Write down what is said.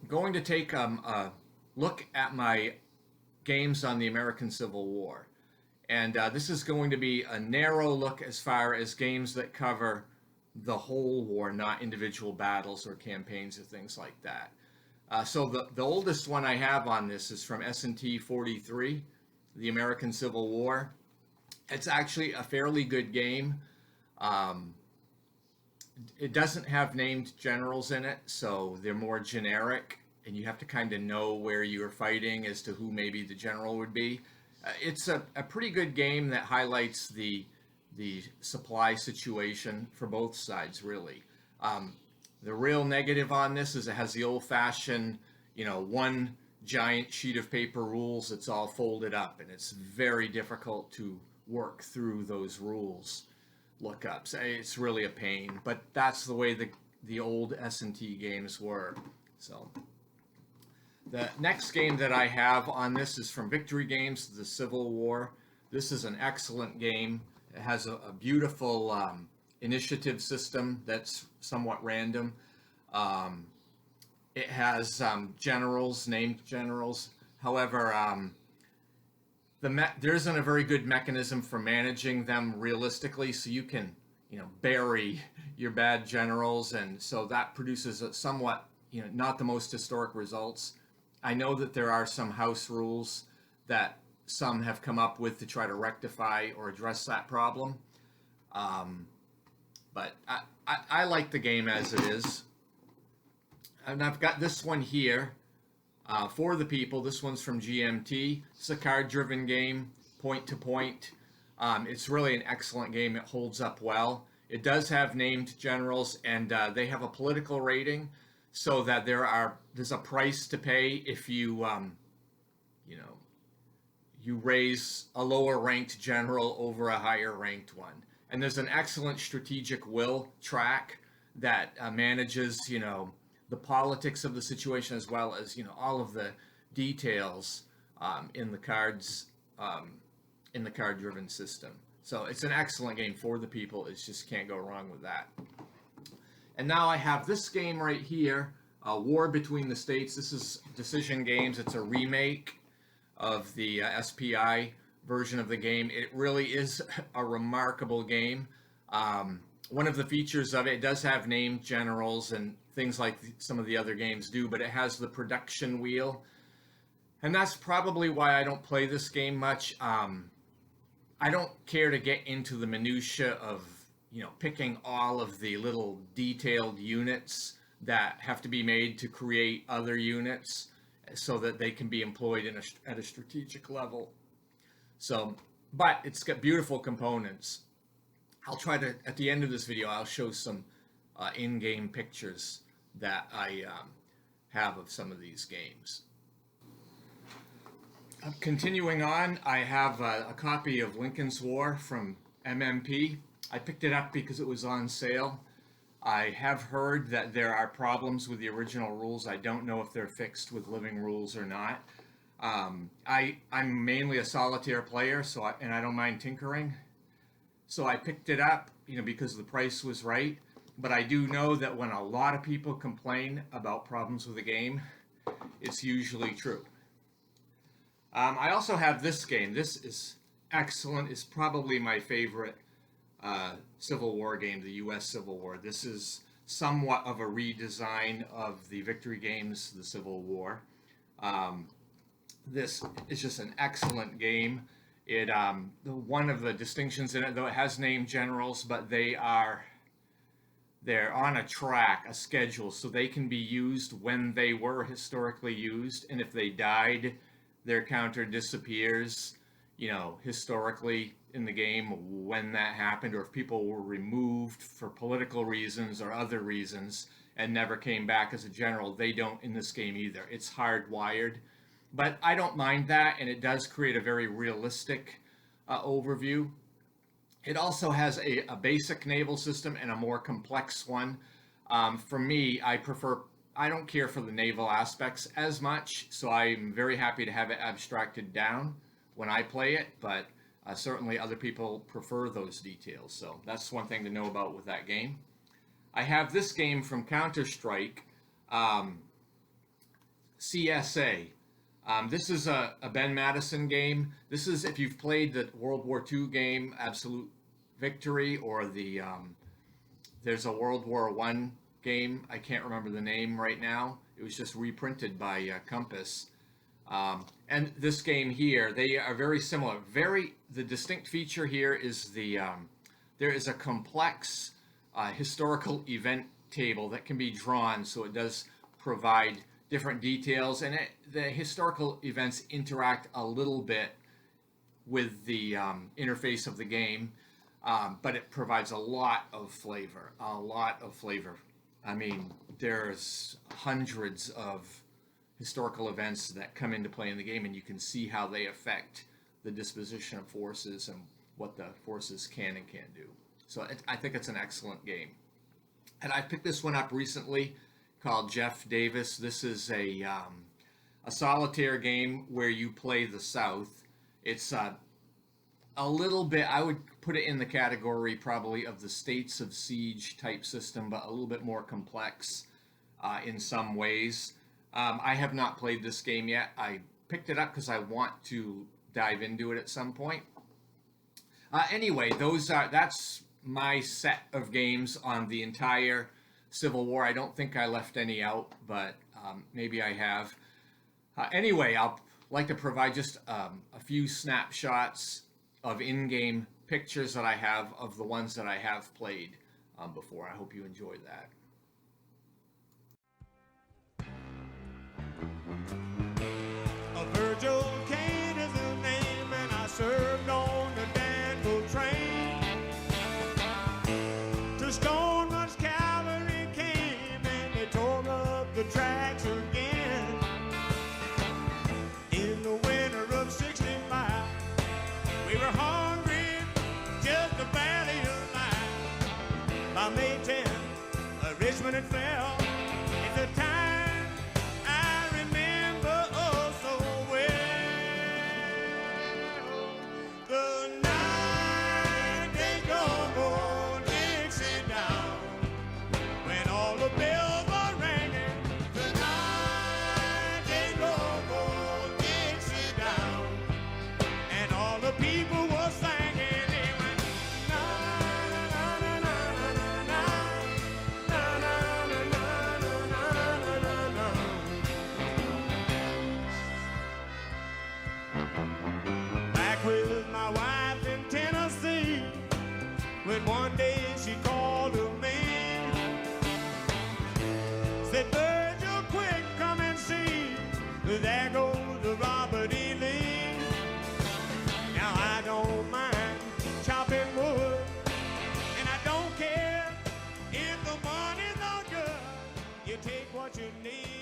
going to take a look at my games on the American Civil War. And this is going to be a narrow look as far as games that cover the whole war, not individual battles or campaigns or things like that. So the oldest one I have on this is from S&T 43, the American Civil War. It's actually a fairly good game. Um, it doesn't have named generals in it, so they're more generic, and you have to kind of know where you're fighting as to who maybe the general would be. It's a pretty good game that highlights the supply situation for both sides, really. Um, the real negative on this is it has the old-fashioned, one giant sheet of paper rules. It's all folded up, and it's very difficult to work through those rules lookups. It's really a pain, but that's the way the old S&T games were. So the next game that I have on this is from Victory Games, The Civil War. This is an excellent game. It has a beautiful initiative system that's somewhat random. Um, it has generals, named generals. However, there isn't a very good mechanism for managing them realistically, so you can, bury your bad generals, and so that produces a somewhat, not the most historic results. I know that there are some house rules that some have come up with to try to rectify or address that problem. Um, but I like the game as it is. And I've got this one here for the people. This one's from GMT. It's a card-driven game, point to point. It's really an excellent game. It holds up well. It does have named generals, and they have a political rating, so that there's a price to pay if you know, you raise a lower ranked general over a higher ranked one. And there's an excellent strategic will track that manages, the politics of the situation as well as, all of the details in the cards, in the card driven system. So it's an excellent game for the people. It just can't go wrong with that. And now I have this game right here, War Between the States. This is Decision Games. It's a remake of the SPI version of the game. It really is a remarkable game. One of the features of it does have named generals and things like some of the other games do, but it has the production wheel. And that's probably why I don't play this game much. I don't care to get into the minutia of, picking all of the little detailed units that have to be made to create other units so that they can be employed at a strategic level. So, but it's got beautiful components. I'll try to, at the end of this video, I'll show some in-game pictures that I have of some of these games. Continuing on, I have a copy of Lincoln's War from MMP. I picked it up because it was on sale. I have heard that there are problems with the original rules. I don't know if they're fixed with living rules or not. I'm mainly a solitaire player, and I don't mind tinkering. So I picked it up, because the price was right. But I do know that when a lot of people complain about problems with the game, it's usually true. I also have this game. This is excellent. It's probably my favorite Civil War game, the U.S. Civil War. This is somewhat of a redesign of the Victory Games, the Civil War. This is just an excellent game. One of the distinctions in it, though, it has named generals, but they're on a track, a schedule, so they can be used when they were historically used, and if they died, their counter disappears, historically in the game when that happened, or if people were removed for political reasons or other reasons and never came back as a general, they don't in this game either. It's hardwired. But I don't mind that, and it does create a very realistic overview. It also has a basic naval system and a more complex one. For me, I don't care for the naval aspects as much, so I'm very happy to have it abstracted down when I play it, but certainly other people prefer those details, so that's one thing to know about with that game. I have this game from Counter-Strike. CSA. This is a Ben Madison game. This is if you've played the World War II game, Absolute Victory, or there's a World War I game. I can't remember the name right now. It was just reprinted by Compass. And this game here, they are very similar. The distinct feature here is there is a complex historical event table that can be drawn, so it does provide different details, and the historical events interact a little bit with the interface of the game, but it provides a lot of flavor. I mean, there's hundreds of historical events that come into play in the game, and you can see how they affect the disposition of forces and what the forces can and can't do. So I think it's an excellent game. And I picked this one up recently called Jeff Davis. This is a solitaire game where you play the South. It's a little bit, I would put it in the category probably of the States of Siege type system, but a little bit more complex in some ways. I have not played this game yet. I picked it up because I want to dive into it at some point. Anyway, that's my set of games on the entire Civil War. I don't think I left any out, but maybe I have. Anyway, I'll like to provide just a few snapshots of in-game pictures that I have of the ones that I have played before. I hope you enjoyed that. Virgil Kane is the name, and I served on the Danville train. To Stoneman's cavalry came, and they tore up the tracks again. In the winter of '65, we were hungry, just barely alive. By May 10th, Richmond had fell. It's a time I remember oh so well. The night they go Dixie down, when all the bells are ringing. The night they go Dixie down, and all the people were singing. They went na na na na na na na na na na na na na. Back with my wife in Tennessee, when one day she called to me, said, Virgil, quick, come and see, there goes the Robert E. Lee. Now I don't mind chopping wood, and I don't care if the money's not good. You take what you need.